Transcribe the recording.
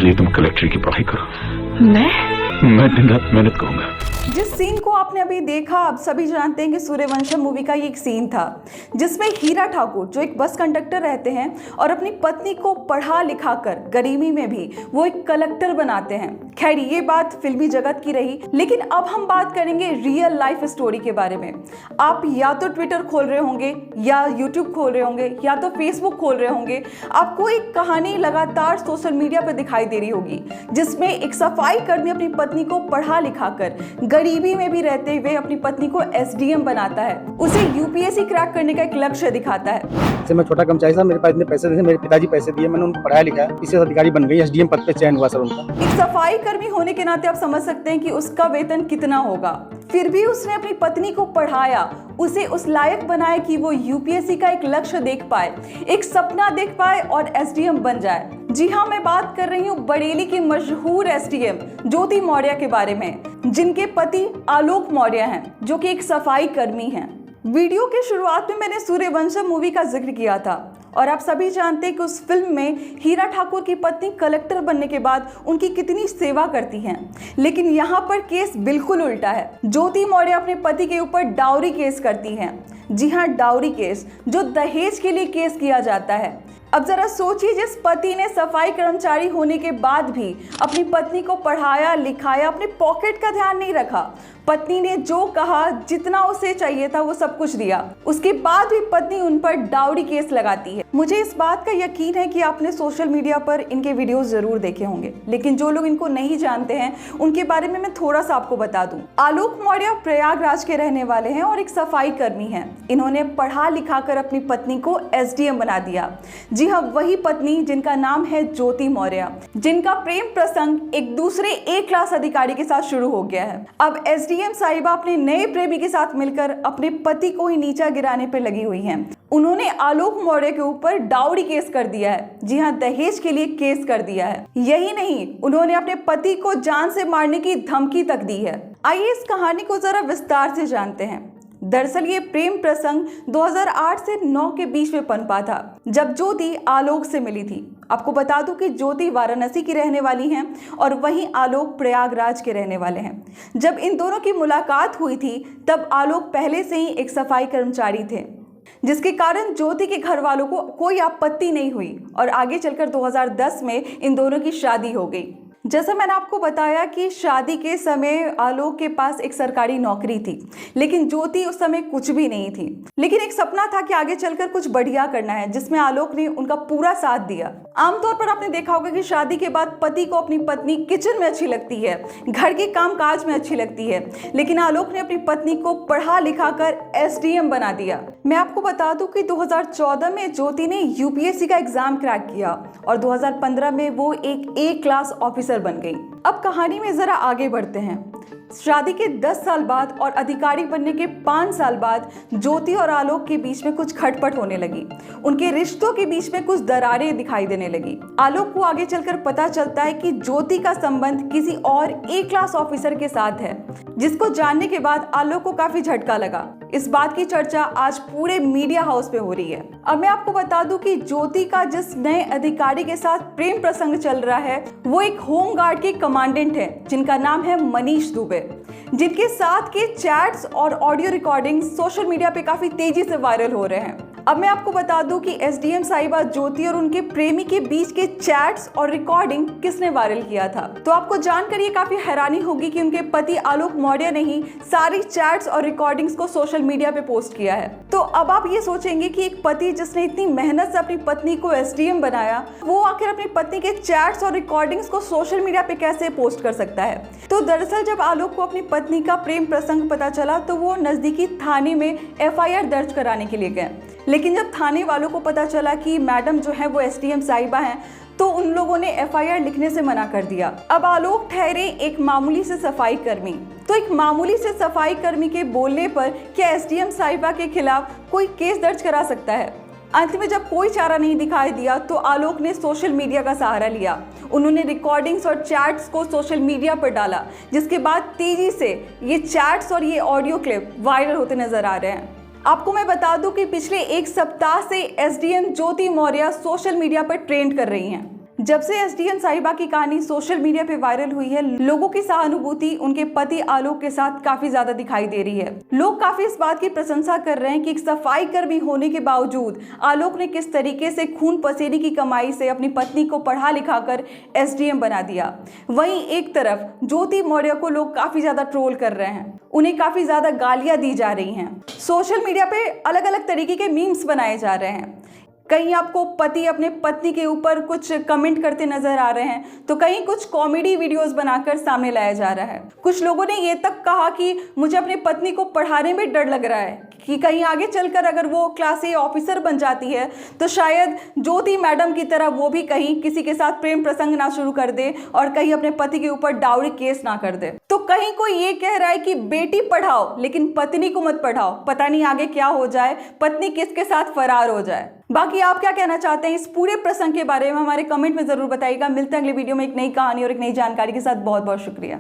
इसलिए तुम कलेक्ट्री की पढ़ाई करो। मैं दिन रात मेहनत करूंगा। जिस सीन को आपने अभी देखा, आप सभी जानते हैं कि सूर्यवंशम मूवी का ये एक सीन था जिसमें हीरा ठाकुर जो एक बस कंडक्टर रहते हैं और अपनी पत्नी को पढ़ा लिखा कर गरीबी में भी वो एक कलेक्टर बनाते हैं। खैर, ये बात फिल्मी जगत की रही, लेकिन अब हम बात करेंगे रियल लाइफ स्टोरी के बारे में। आप या तो ट्विटर खोल रहे होंगे, या यूट्यूब खोल रहे होंगे, या तो फेसबुक खोल रहे होंगे, आपको एक कहानी लगातार सोशल मीडिया पर दिखाई दे रही होगी जिसमें एक सफाई कर्मी अपनी पत्नी को पढ़ा लिखा कर गरीबी में भी रहते हुए अपनी पत्नी को एसडीएम बनाता है, उसे यूपीएससी क्रैक करने का एक लक्ष्य दिखाता है। मैं छोटा कर्मचारी था, मेरे पास इतने पैसे थे, मेरे पिताजी पैसे दिए, मैंने उनको पढ़ाया लिखा, इससे अधिकारी बन गई, एसडीएम पद पे चयन हुआ सर उनका। एक सफाई कर्मी होने के नाते आप समझ सकते हैं कि उसका वेतन कितना होगा, फिर भी उसने अपनी पत्नी को पढ़ाया, उसे उस लायक बनाया कि वो यूपीएससी का एक लक्ष्य देख पाए, एक सपना देख पाए और एसडीएम बन जाए। जी हाँ, मैं बात कर रही हूँ बरेली की मशहूर एसडीएम ज्योति मौर्य के बारे में, जिनके पति आलोक मौर्य हैं, जो कि एक सफाई कर्मी हैं। वीडियो के शुरुआत में मैंने सूर्यवंशम मूवी का जिक्र किया था और आप सभी जानते हैं कि उस फिल्म में हीरा ठाकुर की पत्नी कलेक्टर बनने के बाद उनकी कितनी सेवा करती हैं। लेकिन यहाँ पर केस बिल्कुल उल्टा है। ज्योति मौर्य अपने पति के ऊपर डाउरी केस करती हैं। जी हाँ, डाउरी केस, जो दहेज के लिए केस किया जाता है। अब जरा सोचिए, जिस पति ने सफाई कर्मचारी होने के बाद भी अपनी पत्नी को पढ़ाया लिखाया, अपने पॉकेट का ध्यान नहीं रखा, पत्नी ने जो कहा, जितना उसे चाहिए था वो सब कुछ दिया, उसके बाद भी पत्नी उन पर डाउरी केस लगाती है। मुझे इस बात का यकीन है कि आपने सोशल मीडिया पर इनके वीडियोस जरूर देखे होंगे, लेकिन जो लोग इनको नहीं जानते हैं उनके बारे में मैं थोड़ा सा आपको बता दूं। आलोक मौर्य प्रयागराज के रहने वाले हैं और एक सफाई कर्मी हैं। इन्होंने पढ़ा लिखा कर अपनी पत्नी को एसडीएम बना दिया। जी हाँ, वही पत्नी जिनका नाम है ज्योति मौर्य, जिनका प्रेम प्रसंग एक दूसरे ए क्लास अधिकारी के साथ शुरू हो गया है। अब एसडीएम साहिबा अपने नए प्रेमी के साथ मिलकर अपने पति को ही नीचा गिराने पर लगी हुई हैं। उन्होंने आलोक मौर्य के ऊपर डाउरी केस कर दिया है। जी हाँ, दहेज के लिए केस कर दिया है। यही नहीं, उन्होंने अपने पति को जान से मारने की धमकी तक दी है। आइए इस कहानी को जरा विस्तार से जानते हैं। दरअसल ये प्रेम प्रसंग 2008 से 9 के बीच में पनपा था, जब ज्योति आलोक से मिली थी। आपको बता दूं कि ज्योति वाराणसी की रहने वाली हैं और वहीं आलोक प्रयागराज के रहने वाले हैं। जब इन दोनों की मुलाकात हुई थी तब आलोक पहले से ही एक सफाई कर्मचारी थे, जिसके कारण ज्योति के घर वालों को कोई आपत्ति नहीं हुई और आगे चलकर 2010 में इन दोनों की शादी हो गई। जैसा मैंने आपको बताया कि शादी के समय आलोक के पास एक सरकारी नौकरी थी, लेकिन ज्योति उस समय कुछ भी नहीं थी। लेकिन एक सपना था कि आगे चलकर कुछ बढ़िया करना है, जिसमें आलोक ने उनका पूरा साथ दिया। आमतौर पर आपने देखा होगा कि शादी के बाद पति को अपनी पत्नी किचन में अच्छी लगती है, घर के काम काज में अच्छी लगती है, लेकिन आलोक ने अपनी पत्नी को पढ़ा लिखा कर एसडीएम बना दिया। मैं आपको बता दूं कि 2014 में ज्योति ने यूपीएससी का एग्जाम क्रैक किया और 2015 में वो एक ए क्लास ऑफिसर बन गई। अब कहानी में जरा आगे बढ़ते हैं। शादी के 10 साल बाद और अधिकारी बनने के 5 साल बाद ज्योति और आलोक के बीच में कुछ खटपट होने लगी। उनके रिश्तों के बीच में कुछ दरारें दिखाई देने लगी। आलोक को आगे चलकर पता चलता है कि ज्योति का संबंध किसी और ए क्लास ऑफिसर के साथ है, जिसको जानने के बाद आलोक को काफी झटका लगा। इस बात की चर्चा आज पूरे मीडिया हाउस में हो रही है। अब मैं आपको बता दूं कि ज्योति का जिस नए अधिकारी के साथ प्रेम प्रसंग चल रहा है वो एक होमगार्ड के कमांडेंट है, जिनका नाम है मनीष दुबे, जिनके साथ के चैट्स और ऑडियो रिकॉर्डिंग सोशल मीडिया पे काफी तेजी से वायरल हो रहे हैं। अब मैं आपको बता दूं कि एसडीएम साहिबा ज्योति और उनके प्रेमी के बीच के चैट्स और रिकॉर्डिंग किसने वायरल किया था, तो आपको जानकर ये काफी हैरानी होगी कि उनके पति आलोक मौर्य ने ही सारी चैट्स और रिकॉर्डिंग्स को सोशल मीडिया पे पोस्ट किया है। तो अब आप ये सोचेंगे कि एक पति जिसने इतनी मेहनत से अपनी पत्नी को एसडीएम बनाया, वो आखिर अपनी पत्नी के चैट्स और रिकॉर्डिंग्स को सोशल मीडिया पे कैसे पोस्ट कर सकता है। तो दरअसल जब आलोक को अपनी पत्नी का प्रेम प्रसंग पता चला तो वो नजदीकी थाने में एफआईआर दर्ज कराने के लिए गए। लेकिन जब थाने वालों को पता चला कि मैडम जो है वो एसडीएम साहिबा हैं, तो उन लोगों ने एफआईआर लिखने से मना कर दिया। अब आलोक ठहरे एक मामूली से सफाई कर्मी, तो एक मामूली से सफाई कर्मी के बोलने पर क्या एसडीएम साहिबा के खिलाफ कोई केस दर्ज करा सकता है? अंत में जब कोई चारा नहीं दिखाई दिया तो आलोक ने सोशल मीडिया का सहारा लिया। उन्होंने रिकॉर्डिंग्स और चैट्स को सोशल मीडिया पर डाला, जिसके बाद तेजी से ये चैट्स और ये ऑडियो क्लिप वायरल होते नजर आ रहे हैं। आपको मैं बता दूं कि पिछले एक सप्ताह से एसडीएम ज्योति मौर्य सोशल मीडिया पर ट्रेंड कर रही हैं। जब से एसडीएम साहिबा की कहानी सोशल मीडिया पे वायरल हुई है, लोगों की सहानुभूति उनके पति आलोक के साथ काफी ज्यादा दिखाई दे रही है। लोग काफी इस बात की प्रशंसा कर रहे हैं कि एक सफाई कर्मी होने के बावजूद आलोक ने किस तरीके से खून पसीने की कमाई से अपनी पत्नी को पढ़ा लिखा कर एसडीएम बना दिया। वहीं एक तरफ ज्योति मौर्य को लोग काफी ज्यादा ट्रोल कर रहे हैं, उन्हें काफी ज्यादा गालियां दी जा रही हैं। सोशल मीडिया पे अलग अलग तरीके के मीम्स बनाए जा रहे हैं। कहीं आपको पति अपने पत्नी के ऊपर कुछ कमेंट करते नजर आ रहे हैं, तो कहीं कुछ कॉमेडी वीडियोस बनाकर सामने लाया जा रहा है। कुछ लोगों ने ये तक कहा कि मुझे अपनी पत्नी को पढ़ाने में डर लग रहा है कि कहीं आगे चलकर अगर वो क्लास ए ऑफिसर बन जाती है तो शायद ज्योति मैडम की तरह वो भी कहीं किसी के साथ प्रेम प्रसंग ना शुरू कर दे और कहीं अपने पति के ऊपर डाउरी केस ना कर दे। तो कहीं कोई ये कह रहा है कि बेटी पढ़ाओ लेकिन पत्नी को मत पढ़ाओ, पता नहीं आगे क्या हो जाए, पत्नी किसके साथ फरार हो जाए। बाकी आप क्या कहना चाहते हैं इस पूरे प्रसंग के बारे में हमारे कमेंट में जरूर बताइएगा। मिलते हैं अगले वीडियो में एक नई कहानी और एक नई जानकारी के साथ। बहुत बहुत शुक्रिया।